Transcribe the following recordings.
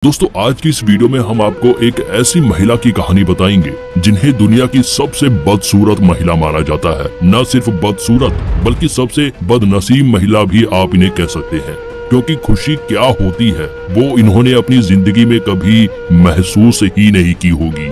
दोस्तों आज की इस वीडियो में हम आपको एक ऐसी महिला की कहानी बताएंगे जिन्हें दुनिया की सबसे बदसूरत महिला माना जाता है। न सिर्फ बदसूरत बल्कि सबसे बदनसीब महिला भी आप इन्हें कह सकते हैं, क्योंकि खुशी क्या होती है वो इन्होंने अपनी जिंदगी में कभी महसूस ही नहीं की होगी।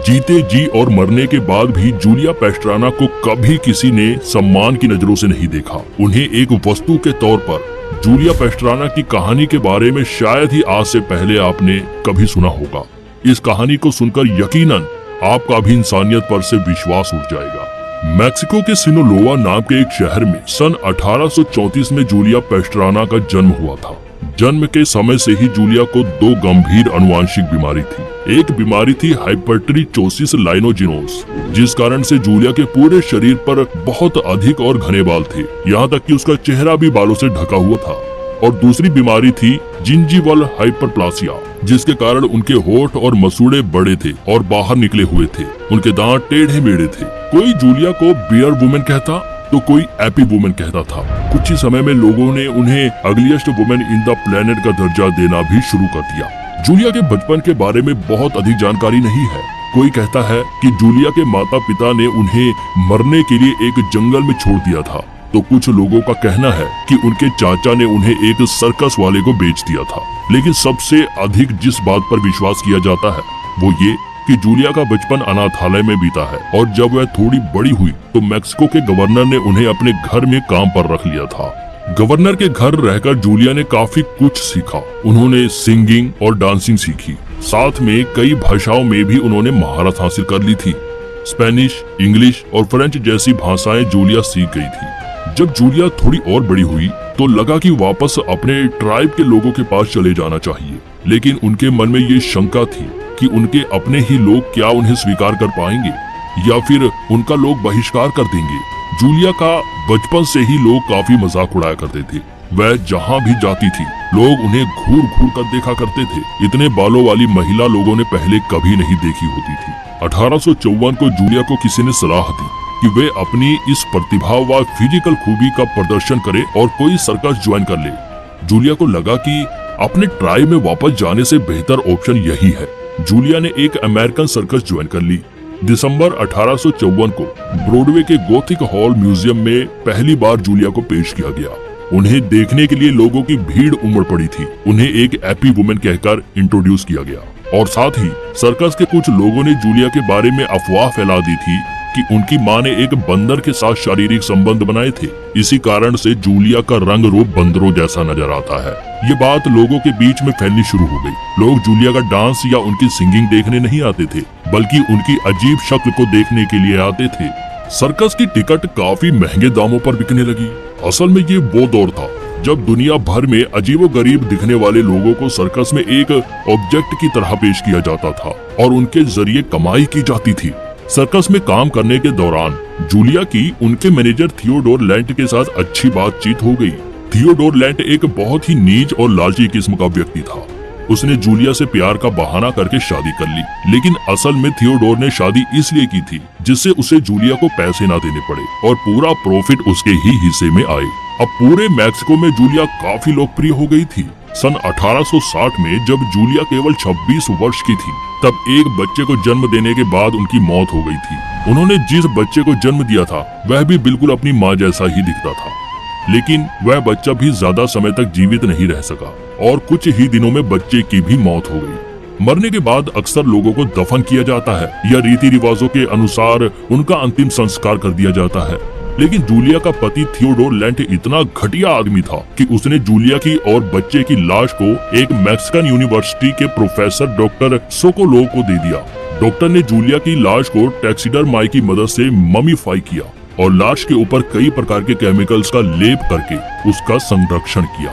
जीते जी और मरने के बाद भी जूलिया पेस्ट्राना को कभी किसी ने सम्मान की नजरों से नहीं देखा। उन्हें एक वस्तु के तौर पर जूलिया पेस्ट्राना की कहानी के बारे में शायद ही आज से पहले आपने कभी सुना होगा। इस कहानी को सुनकर यकीनन आपका भी इंसानियत पर से विश्वास उठ जाएगा। मैक्सिको के सिनोलोआ नाम के एक शहर में सन 1834 में जूलिया पेस्ट्राना का जन्म हुआ था। जन्म के समय से ही जूलिया को दो गंभीर अनुवांशिक बीमारी थी। एक बीमारी थी हाइपरट्रिचोसिस लाइनोजिनोस, जिस कारण से जूलिया के पूरे शरीर पर बहुत अधिक और घने बाल थे, यहाँ तक कि उसका चेहरा भी बालों से ढका हुआ था। और दूसरी बीमारी थी जिंजीवल हाइपरप्लासिया, जिसके कारण उनके होठ और मसूड़े बड़े थे और बाहर निकले हुए थे। उनके दांत टेढ़े मेढ़े थे। कोई जूलिया को बियर वुमेन कहता तो कोई एपी वुमेन कहता था। कुछ ही समय में लोगों ने उन्हें ugliest women in the planet का दर्जा देना भी शुरू कर दिया। जूलिया के बचपन के बारे में बहुत अधिक जानकारी नहीं है। कोई कहता है कि जूलिया के माता पिता ने उन्हें मरने के लिए एक जंगल में छोड़ दिया था, तो कुछ लोगों का कहना है कि उनके चाचा ने उन्हें एक सर्कस वाले को बेच दिया था। लेकिन सबसे अधिक जिस बात पर विश्वास किया जाता है वो ये कि जूलिया का बचपन अनाथालय में बीता है, और जब वह थोड़ी बड़ी हुई तो मैक्सिको के गवर्नर ने उन्हें अपने घर में काम पर रख लिया था। गवर्नर के घर रहकर जूलिया ने काफी कुछ सीखा। उन्होंने सिंगिंग और डांसिंग सीखी। साथ में कई भाषाओं में भी उन्होंने महारत हासिल कर ली थी। स्पेनिश, इंग्लिश और फ्रेंच जैसी भाषाएं जूलिया सीख गई थी। जब जूलिया थोड़ी और बड़ी हुई तो लगा कि वापस अपने ट्राइब के लोगों के पास चले जाना चाहिए, लेकिन उनके मन में ये शंका थी कि उनके अपने ही लोग क्या उन्हें स्वीकार कर पाएंगे या फिर उनका लोग बहिष्कार कर देंगे। जूलिया का बचपन से ही लोग काफी मजाक उड़ाया करते थे। वह जहाँ भी जाती थी लोग उन्हें घूर घूर कर देखा करते थे। इतने बालों वाली महिला लोगों ने पहले कभी नहीं देखी होती थी। 1854 को जूलिया को किसी ने सलाह दी कि वे अपनी इस प्रतिभा व फिजिकल खूबी का प्रदर्शन करे और कोई सर्कस ज्वाइन कर ले। जूलिया को लगा कि अपने ट्राइब में वापस जाने से बेहतर ऑप्शन यही है। जूलिया ने एक अमेरिकन सर्कस ज्वाइन कर ली। दिसंबर 1854 को ब्रॉडवे के गोथिक हॉल म्यूजियम में पहली बार जूलिया को पेश किया गया। उन्हें देखने के लिए लोगों की भीड़ उमड़ पड़ी थी। उन्हें एक एपी वुमेन कहकर इंट्रोड्यूस किया गया और साथ ही सर्कस के कुछ लोगों ने जूलिया के बारे में अफवाह फैला दी थी कि उनकी मां ने एक बंदर के साथ शारीरिक संबंध बनाए थे। इसी कारण से जूलिया का रंग रूप बंदरों जैसा नजर आता है। ये बात लोगों के बीच में फैलनी शुरू हो गई। लोग जूलिया का डांस या उनकी सिंगिंग देखने नहीं आते थे, बल्कि उनकी अजीब शक्ल को देखने के लिए आते थे। सर्कस की टिकट काफी महंगे दामों पर बिकने लगी। असल में ये वो दौर था जब दुनिया भर में अजीबोगरीब दिखने वाले लोगों को सर्कस में एक ऑब्जेक्ट की तरह पेश किया जाता था और उनके जरिए कमाई की जाती थी। सर्कस में काम करने के दौरान जूलिया की उनके मैनेजर थियोडोर लैंट के साथ अच्छी बातचीत हो गई। थियोडोर लैंट एक बहुत ही नीच और लालची किस्म का व्यक्ति था। उसने जूलिया से प्यार का बहाना करके शादी कर ली, लेकिन असल में थियोडोर ने शादी इसलिए की थी जिससे उसे जूलिया को पैसे ना देने पड़े और पूरा प्रॉफिट उसके ही हिस्से में आए। अब पूरे मैक्सिको में जूलिया काफी लोकप्रिय हो गई थी। सन 1860 में जब जूलिया केवल 26 वर्ष की थी तब एक बच्चे को जन्म देने के बाद उनकी मौत हो गई थी। उन्होंने जिस बच्चे को जन्म दिया था वह भी बिल्कुल अपनी माँ जैसा ही दिखता था, लेकिन वह बच्चा भी ज्यादा समय तक जीवित नहीं रह सका और कुछ ही दिनों में बच्चे की भी मौत हो गई। मरने के बाद अक्सर लोगों को दफन किया जाता है या रीति रिवाजों के अनुसार उनका अंतिम संस्कार कर दिया जाता है। लेकिन जूलिया का पति थियोडोर लैंट इतना घटिया आदमी था कि उसने जूलिया की और बच्चे की लाश को एक मैक्सिकन यूनिवर्सिटी के प्रोफेसर डॉक्टर सोकोलोव को दे दिया। डॉक्टर ने जूलिया की लाश को टैक्सीडर्माई की मदद से ममीफाई किया और लाश के ऊपर कई प्रकार के केमिकल्स का लेप करके उसका संरक्षण किया।